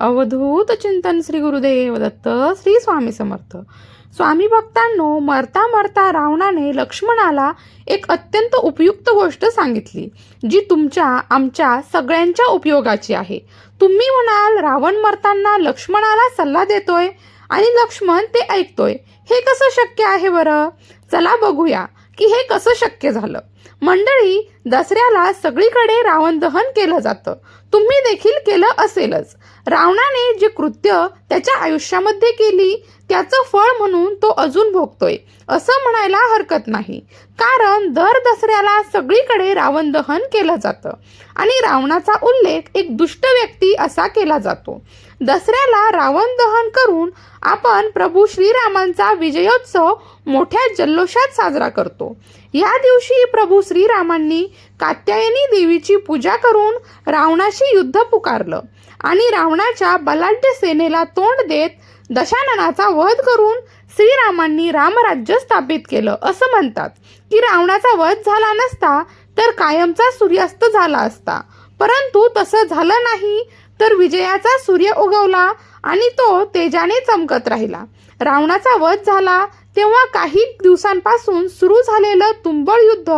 अवधूत चिंतन श्री गुरुदेव दत्त श्री स्वामी समर्थ. स्वामी भक्तांनो, मरता मरता रावणाने लक्ष्मणाला एक अत्यंत उपयुक्त गोष्ट सांगितली, जी तुमच्या आमच्या सगळ्यांच्या उपयोगाची आहे. तुम्ही म्हणाल, रावण मरताना लक्ष्मणाला सल्ला देतोय आणि लक्ष्मण ते ऐकतोय, हे कसं शक्य आहे बरं? चला बघूया की हे कसं शक्य झालं. मंडळी, दसऱ्याला सगळीकडे रावण दहन केलं जातं. तुम्ही देखील केलं असेलच. रावणाने जे कृत्य त्याच्या आयुष्यामध्ये केली त्याचं फळ म्हणून तो अजून भोगतोय असं म्हणायला हरकत नाही. कारण दर दसऱ्याला सगळीकडे रावण दहन केलं जातं आणि रावणाचा उल्लेख एक दुष्ट व्यक्ती असा केला जातो. दसऱ्याला रावण दहन करून आपण प्रभू श्रीरामांचा विजयोत्सव मोठ्या जल्लोषात साजरा करतो. या दिवशी प्रभू श्रीरामांनी कात्यायनी देवीची पूजा करून रावणाशी युद्ध पुकारलं आणि रावणाच्या बलाढ्य सेनेला तोंड देत दशाननाचा वध करून श्रीरामांनी रामराज्य स्थापित केलं. असं म्हणतात की रावणाचा वध झाला नसता तर कायमचा सूर्यास्त झाला असता, परंतु तसं झालं नाही, तर विजयाचा सूर्य उगवला आणि तो तेजाने चमकत राहिला. रावणाचा वध झाला तेव्हा काही दिवसांपासून सुरू झालेलं तुंबळ युद्ध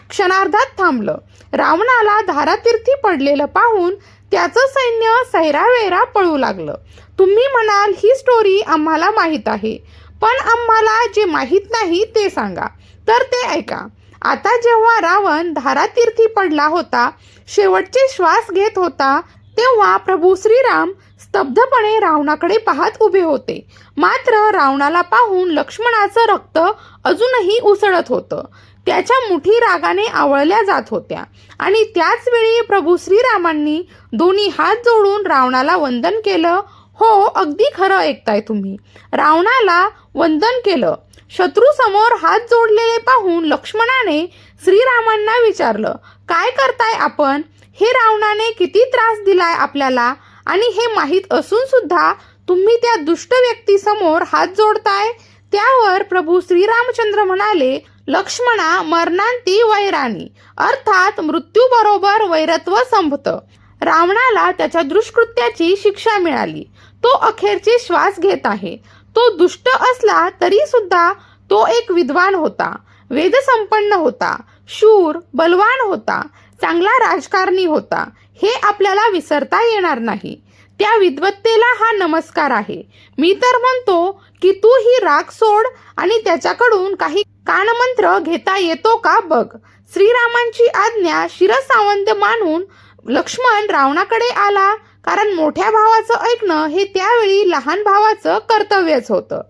क्षणार्धात थांबलं. रावणाला धारातीर्थी पडलेलं पाहून त्याचं सैन्य सैरावैरा पळू लागलं. तुम्ही म्हणाल, ही स्टोरी आम्हाला माहीत आहे, पण आम्हाला जे माहीत नाही ते सांगा. तर ते ऐका. आता जेव्हा रावण धारातीर्थी पडला होता, शेवटचे श्वास घेत होता, तेव्हा प्रभू श्रीराम स्तब्धपणे रावणाकडे पाहत उभे होते. मात्र रावणाला पाहून लक्ष्मणाचं रक्त अजूनही उसळत होतं. त्याच्या मुठी रागाने आवळल्या जात होत्या आणि त्याच वेळी प्रभू श्रीरामांनी दोन्ही हात जोडून रावणाला वंदन केलं. हो, अगदी खरं ऐकताय तुम्ही. रावणाला वंदन केलं. शत्रूसमोर हात जोडलेले पाहून लक्ष्मणाने श्रीरामांना विचारलं, काय करताय आपण? हे रावणाने किती त्रास दिलाय आपल्याला आणि हे माहीत असून सुद्धा तुम्ही त्या दुष्ट व्यक्तीसमोर हात जोडताय. त्यावर प्रभू श्रीरामचंद्र म्हणाले, लक्ष्मणा, मरणांती वैराणी, अर्थात मृत्यूबरोबर वैरत्व संपतं. रावणाला त्याच्या दुष्कृत्याची शिक्षा मिळाली. तो अखेरचे श्वास घेत आहे. तो दुष्ट असला तरी सुद्धा तो एक विद्वान होता, वेदसंपन्न होता, शूर, बलवान होता, चांगला राजकारणी होता. हे आपल्याला विसरता येणार नाही. त्या विद्वत्तेला हा नमस्कार आहे. मी तर म्हणतो की तू ही राग सोड आणि त्याच्याकडून काही कानमंत्र घेता येतो का बघ. श्रीरामांची आज्ञा शिरसावंत मानून लक्ष्मण रावणाकडे आला, कारण मोठ्या भावाचं ऐकणं हे त्यावेळी लहान भावाचं कर्तव्यच होतं.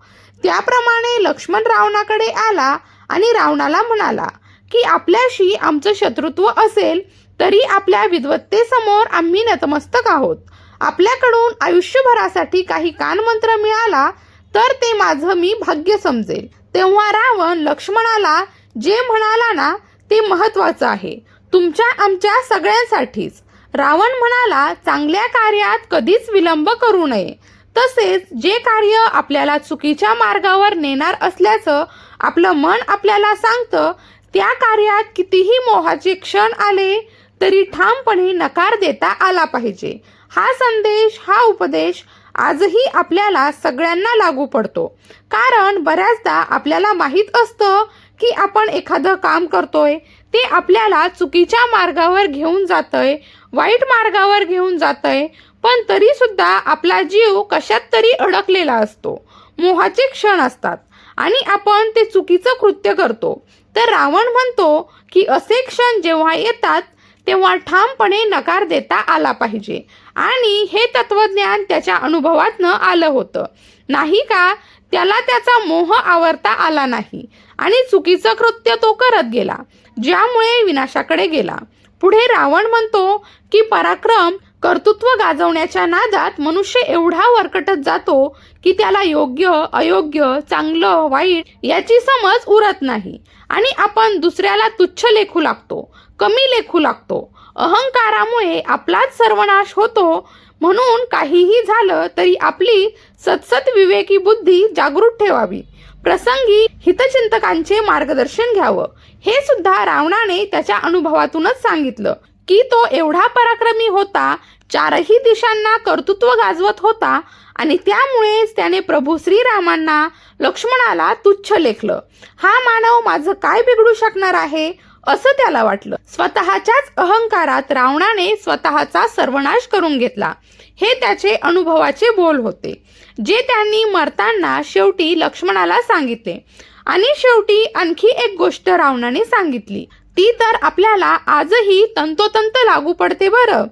त्याप्रमाणे लक्ष्मण रावणाकडे आला आणि रावणाला म्हणाला की आपल्याशी आमचं शत्रुत्व असेल तरी आपल्या विद्वत्तेसमोर आम्ही नतमस्तक आहोत. आपल्याकडून आयुष्यभरासाठी काही कानमंत्र मिळाला तर ते माझं मी भाग्य समजेल. तेव्हा रावण लक्ष्मणाला जे म्हणाला ना, ते महत्त्वाचं आहे, तुमच्या आमच्या सगळ्यांसाठीच. रावण म्हणाला, चांगल्या कार्यात कधीच विलंब करू नये. तसेच जे कार्य आपल्याला चुकीच्या मार्गावर नेणार असल्याचं आपलं मन आपल्याला सांगतं, त्या कार्यात कितीही मोहाचे क्षण आले तरी ठामपणे नकार देता आला पाहिजे. हा संदेश, हा उपदेश आजही आपल्याला सगळ्यांना लागू पडतो. कारण बऱ्याचदा आपल्याला माहीत असतं की आपण एखादं काम करतोय ते आपल्याला चुकीच्या मार्गावर घेऊन जातंय, वाईट मार्गावर घेऊन जातंय, पण तरी सुद्धा आपला जीव कशात तरी अडकलेला असतो. मोहाचे क्षण असतात आणि आपण ते चुकीचं कृत्य करतो. तर रावण म्हणतो की असे क्षण जेव्हा येतात तेव्हा ठामपणे नकार देता आला पाहिजे. आणि हे तत्वज्ञान त्याच्या अनुभवातनं आलं होतं, नाही का? त्याला त्याचा मोह आवरता आला नाही आणि चुकीचं कृत्य तो करत गेला, ज्यामुळे विनाशाकडे गेला. पुढे रावण म्हणतो की पराक्रम, कर्तृत्व गाजवण्याच्या नादात मनुष्य एवढा वरकटत जातो की त्याला योग्य, अयोग्य, चांगलं, वाईट याची समज उरत नाही आणि आपण दुसऱ्याला तुच्छ लेखू लागतो, कमी लेखू लागतो. अहंकारामुळे आपलाच सर्वनाश होतो. म्हणून काहीही झालं तरी आपली सतसत विवेकी बुद्धी जागृत ठेवावी. प्रसंगी हितचिंतकांचे मार्गदर्शन घ्यावं. हे सुद्धा रावणाने त्याच्या अनुभवातूनच सांगितलं की तो एवढा पराक्रमी होता चारही दिशांना कर्तृत्व गाजवत होता आणि त्यामुळेच त्याने प्रभू श्रीरामांना लक्ष्मणाला तुच्छ लेखलं. हा मानव माझं काय बिघडू शकणार आहे असं त्याला वाटलं. स्वतःच्याच अहंकारात रावणाने स्वतःचा सर्वनाश करून घेतला. हे त्याचे अनुभवाचे बोल होते, जे त्यांनी मरताना शेवटी लक्ष्मणाला सांगितले. आणि शेवटी आणखी एक गोष्ट रावणाने सांगितली, ती तर आपल्याला आजही तंतोतंत लागू पडते बरं.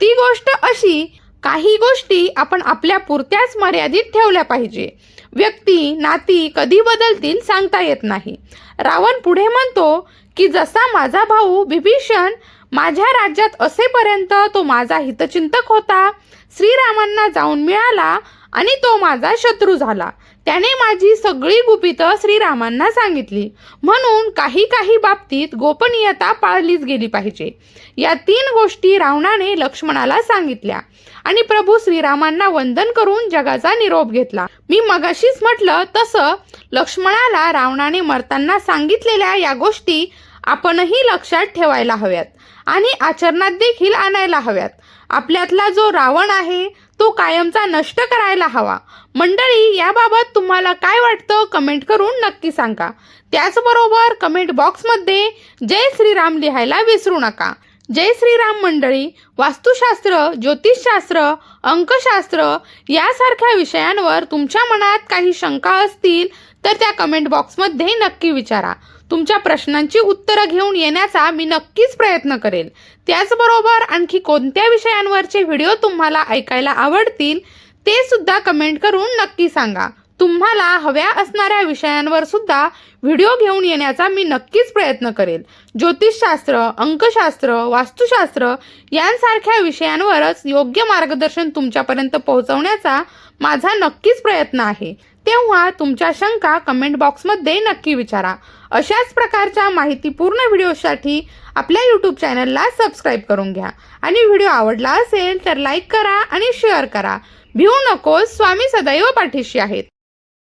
ती गोष्ट अशी, काही गोष्टी आपण आपल्या पुरत्याच मर्यादित ठेवल्या पाहिजे. व्यक्ती नाती कधी बदलतील सांगता येत नाही. रावण पुढे म्हणतो की जसा माझा भाऊ विभीषण माझ्या राज्यात असेपर्यंत तो माझा हितचिंतक होता, श्रीरामांना जाऊन मिळाला आणि तो माझा शत्रू झाला. त्याने माझी सगळी गुपितं श्रीरामांना सांगितली. म्हणून काही बाबतीत गोपनीयता पाळलीच गेली पाहिजे. या 3 गोष्टी रावणाने लक्ष्मणाला सांगितल्या आणि प्रभू श्रीरामांना वंदन करून जगाचा निरोप घेतला. मी मगाशीच म्हटलं तसं लक्ष्मणाला रावणाने मरताना सांगितलेल्या या गोष्टी आपणही लक्षात ठेवायला हव्यात आणि आचरणात देखील आणायला हव्यात. आपल्यातला जो रावण आहे तो कायमचा नष्ट करायला हवा. मंडळी, याबाबत तुम्हाला काय वाटतं कमेंट करून नक्की सांगा. त्याचबरोबर कमेंट बॉक्समध्ये जय श्रीराम लिहायला विसरू नका. जय श्रीराम मंडळी. वास्तुशास्त्र, ज्योतिषशास्त्र, अंकशास्त्र यासारख्या विषयांवर तुमच्या मनात काही शंका असतील तर त्या कमेंट बॉक्समध्ये नक्की विचारा. तुमच्या प्रश्नांची उत्तरं घेऊन येण्याचा मी नक्कीच प्रयत्न करेल. त्याचबरोबर आणखी कोणत्या विषयांवरचे व्हिडिओ तुम्हाला ऐकायला आवडतील ते सुद्धा कमेंट करून नक्की सांगा. तुम्हाला हव्या असणाऱ्या विषयांवर सुद्धा व्हिडिओ घेऊन येण्याचा मी नक्कीच प्रयत्न करेल. ज्योतिषशास्त्र, अंकशास्त्र, वास्तुशास्त्र यांसारख्या विषयांवरच योग्य मार्गदर्शन तुमच्यापर्यंत पोहोचवण्याचा माझा नक्कीच प्रयत्न आहे. तेव्हा तुमच्या शंका कमेंट बॉक्समध्ये नक्की विचारा. अशाच प्रकारच्या माहितीपूर्ण व्हिडिओसाठी आपल्या यूट्यूब चॅनलला सबस्क्राईब करून घ्या आणि व्हिडिओ आवडला असेल तर लाईक करा आणि शेअर करा. भिवू नकोस, स्वामी सदैव पाठीशी आहेत.